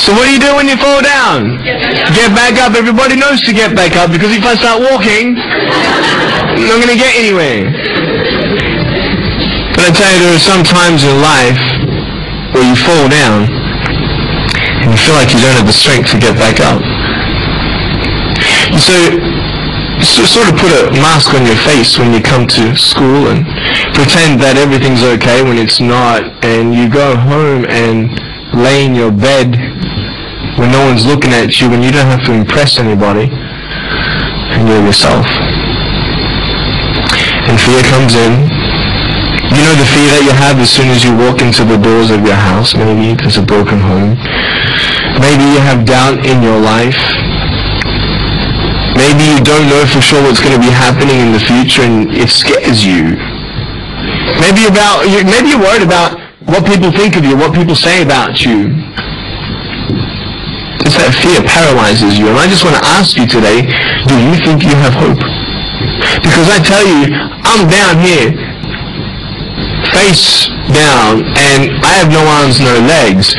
So what do you do when you fall down? Get back up. Everybody knows to get back up, because if I start walking, I'm not going to get anywhere. But I tell you, there are some times in life where you fall down and you feel like you don't have the strength to get back up. So sort of put a mask on your face when you come to school and pretend that everything's okay when it's not, and you go home and lay in your bed when no one's looking at you, when you don't have to impress anybody, and you're yourself. And fear comes in. You know the fear that you have as soon as you walk into the doors of your house. Maybe there's a broken home. Maybe you have doubt in your life. Maybe you don't know for sure what's going to be happening in the future, and it scares you. Maybe you're worried about what people think of you, what people say about you. It's that fear paralyzes you. And I just want to ask you today, do you think you have hope? Because I tell you, I'm down here, face down, and I have no arms, no legs.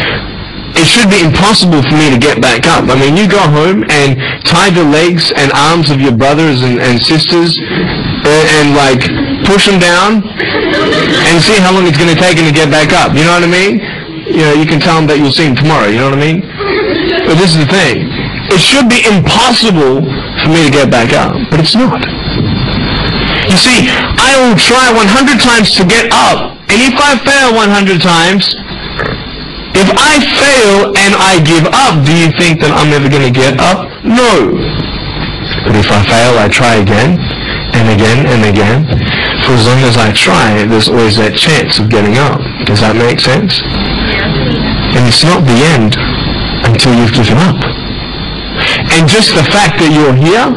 It should be impossible for me to get back up. I mean, you go home and tie the legs and arms of your brothers and sisters and like push them down and see how long it's going to take them to get back up. You know what I mean? You know, you can tell them that you'll see them tomorrow. You know what I mean? But this is the thing. It should be impossible for me to get back up, but it's not. You see, I will try 100 times to get up, and if I fail 100 times, if I fail and I give up, do you think that I'm never going to get up? No. But if I fail, I try again, and again, and again. For as long as I try, there's always that chance of getting up. Does that make sense? And it's not the end until you've given up. And just the fact that you're here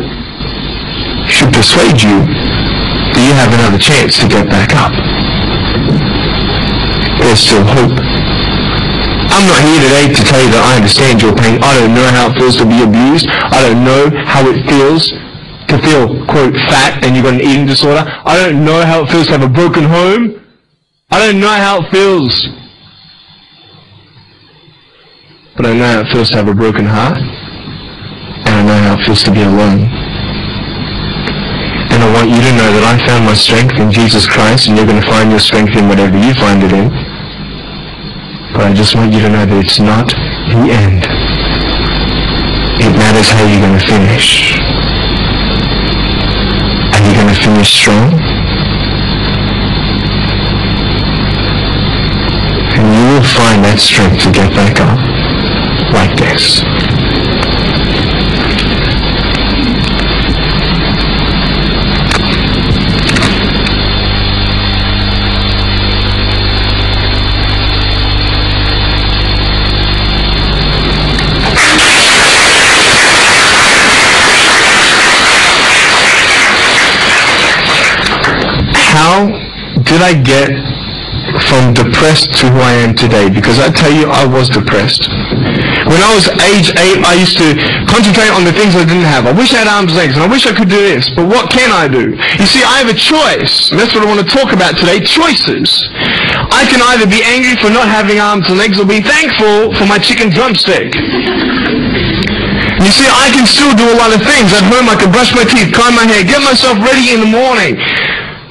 should persuade you that you have another chance to get back up. There's still hope. I'm not here today to tell you that I understand your pain. I don't know how it feels to be abused. I don't know how it feels to feel, quote, fat and you've got an eating disorder. I don't know how it feels to have a broken home. I don't know how it feels. But I know how it feels to have a broken heart. And I know how it feels to be alone. And I want you to know that I found my strength in Jesus Christ, and you're going to find your strength in whatever you find it in. But I just want you to know that it's not the end. It matters how you're going to finish. Are you going to finish strong? And you will find that strength to get back up like this. How did I get from depressed to who I am today? Because I tell you, I was depressed. When I was age 8, I used to concentrate on the things I didn't have. I wish I had arms and legs, and I wish I could do this, but what can I do? You see, I have a choice, and that's what I want to talk about today, choices. I can either be angry for not having arms and legs, or be thankful for my chicken drumstick. You see, I can still do a lot of things. At home, I can brush my teeth, comb my hair, get myself ready in the morning.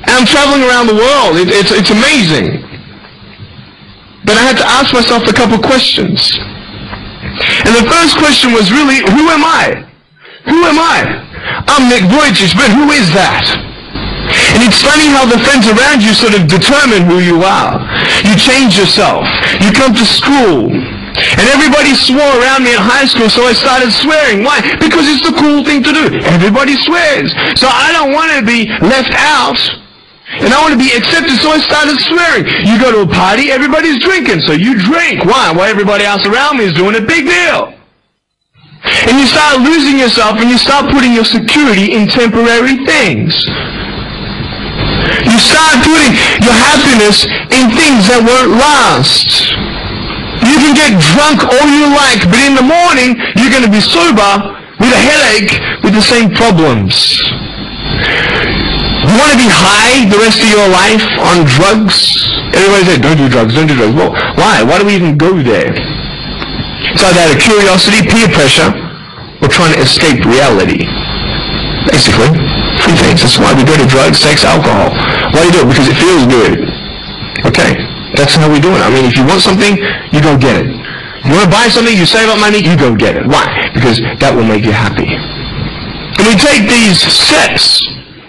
And I'm traveling around the world. It's amazing. But I had to ask myself a couple questions. And the first question was really, who am I? Who am I? I'm Nick Vujicic, but who is that? And it's funny how the friends around you sort of determine who you are. You change yourself. You come to school. And everybody swore around me in high school, so I started swearing. Why? Because it's the cool thing to do. Everybody swears. So I don't want to be left out. And I want to be accepted, so I started swearing. You go to a party, everybody's drinking, so you drink. Why? Well, everybody else around me is doing a big deal. And you start losing yourself, and you start putting your security in temporary things. You start putting your happiness in things that won't last. You can get drunk all you like, but in the morning, you're going to be sober with a headache with the same problems. You want to be high the rest of your life on drugs? Everybody said, don't do drugs, don't do drugs. Well, why? Why do we even go there? It's either out of curiosity, peer pressure, or trying to escape reality. Basically, 3 things. That's why we go to drugs, sex, alcohol. Why do you do it? Because it feels good. Okay, that's how we do it. I mean, if you want something, you go get it. You want to buy something, you save up money, you go get it. Why? Because that will make you happy. And we take these steps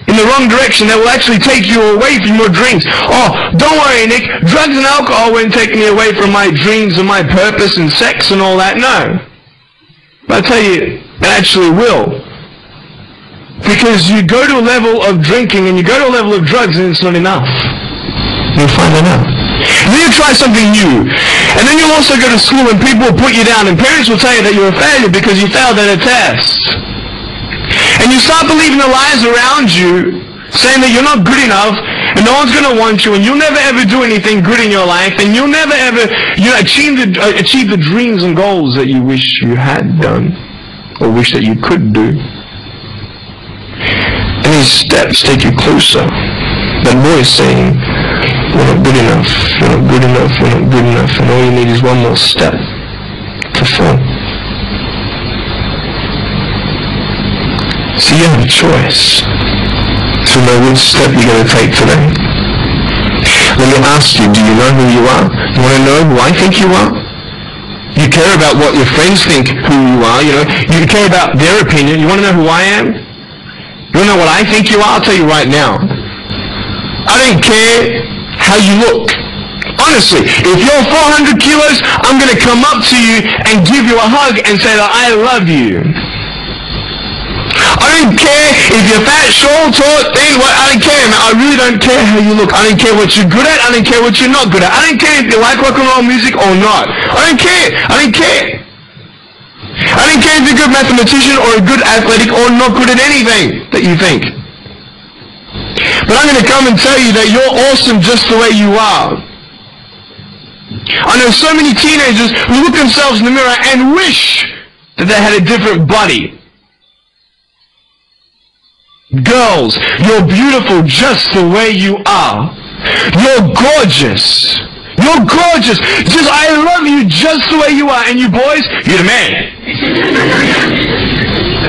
in the wrong direction that will actually take you away from your dreams. Oh, don't worry, Nick, drugs and alcohol won't take me away from my dreams and my purpose and sex and all that. No. But I tell you, it actually will. Because you go to a level of drinking and you go to a level of drugs and it's not enough. You'll find that out. And then you try something new. And then you'll also go to school and people will put you down and parents will tell you that you're a failure because you failed at a test. And you start believing the lies around you saying that you're not good enough and no one's going to want you and you'll never ever do anything good in your life and you'll never ever achieve the dreams and goals that you wish you had done or wish that you could do. And these steps take you closer. That voice saying, we're not good enough, we're not good enough, we're not good enough, and all you need is one more step to fall. So you have a choice to know which step you're going to take today. Let me ask you, do you know who you are? You want to know who I think you are? You care about what your friends think who you are, you know. You care about their opinion. You want to know who I am? You want to know what I think you are? I'll tell you right now. I don't care how you look. Honestly, if you're 400 kilos, I'm going to come up to you and give you a hug and say that I love you. I don't care if you're fat, short, tall, thin, I don't care, man. I really don't care how you look. I don't care what you're good at. I don't care what you're not good at. I don't care if you like rock and roll music or not. I don't care. I don't care. I don't care if you're a good mathematician or a good athletic or not good at anything that you think. But I'm going to come and tell you that you're awesome just the way you are. I know so many teenagers who look themselves in the mirror and wish that they had a different body. Girls, you're beautiful just the way you are. You're gorgeous. You're gorgeous. Just, I love you just the way you are. And you boys, you're the man.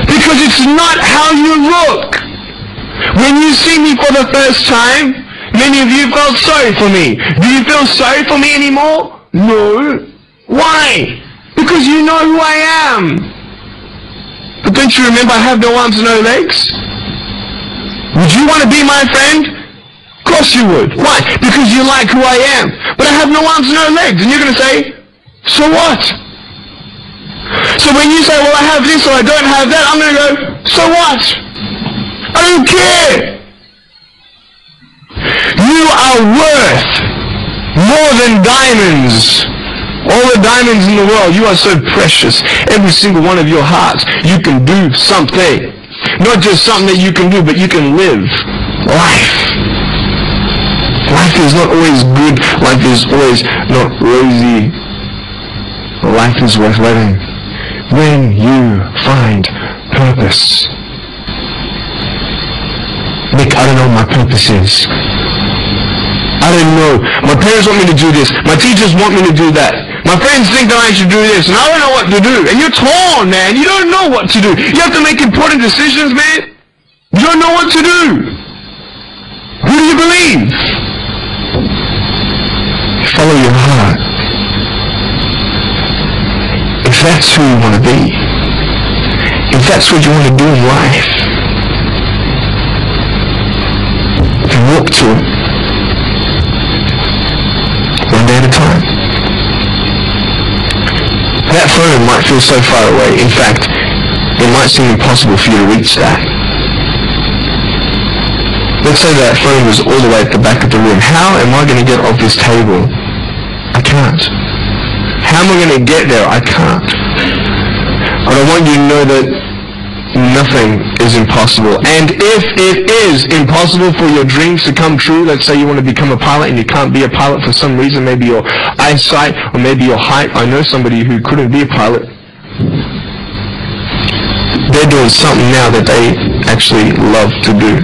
Because it's not how you look. When you see me for the first time, many of you felt sorry for me. Do you feel sorry for me anymore? No. Why? Because you know who I am. But don't you remember I have no arms and no legs? Would you want to be my friend? Of course you would. Why? Because you like who I am. But I have no arms and no legs. And you're going to say, so what? So when you say, well, I have this or I don't have that, I'm going to go, so what? I don't care. You are worth more than diamonds. All the diamonds in the world, you are so precious. Every single one of your hearts, you can do something. Not just something that you can do, but you can live life. Life is not always good. Life is always not rosy. Life is worth living when you find purpose. Nick, I don't know what my purpose is. I don't know. My parents want me to do this. My teachers want me to do that. My friends think that I should do this, and I don't know what to do. And you're torn, man. You don't know what to do. You have to make important decisions, man. You don't know what to do. Who do you believe? Follow your heart. If that's who you want to be, if that's what you want to do in life, then walk to it. One day at a time. That phone might feel so far away. In fact, it might seem impossible for you to reach that. Let's say that phone was all the way at the back of the room. How am I going to get off this table? I can't. How am I going to get there? I can't. But I want you to know that nothing is impossible. And if it is impossible for your dreams to come true, let's say you want to become a pilot and you can't be a pilot for some reason, maybe your eyesight or maybe your height. I know somebody who couldn't be a pilot. They're doing something now that they actually love to do.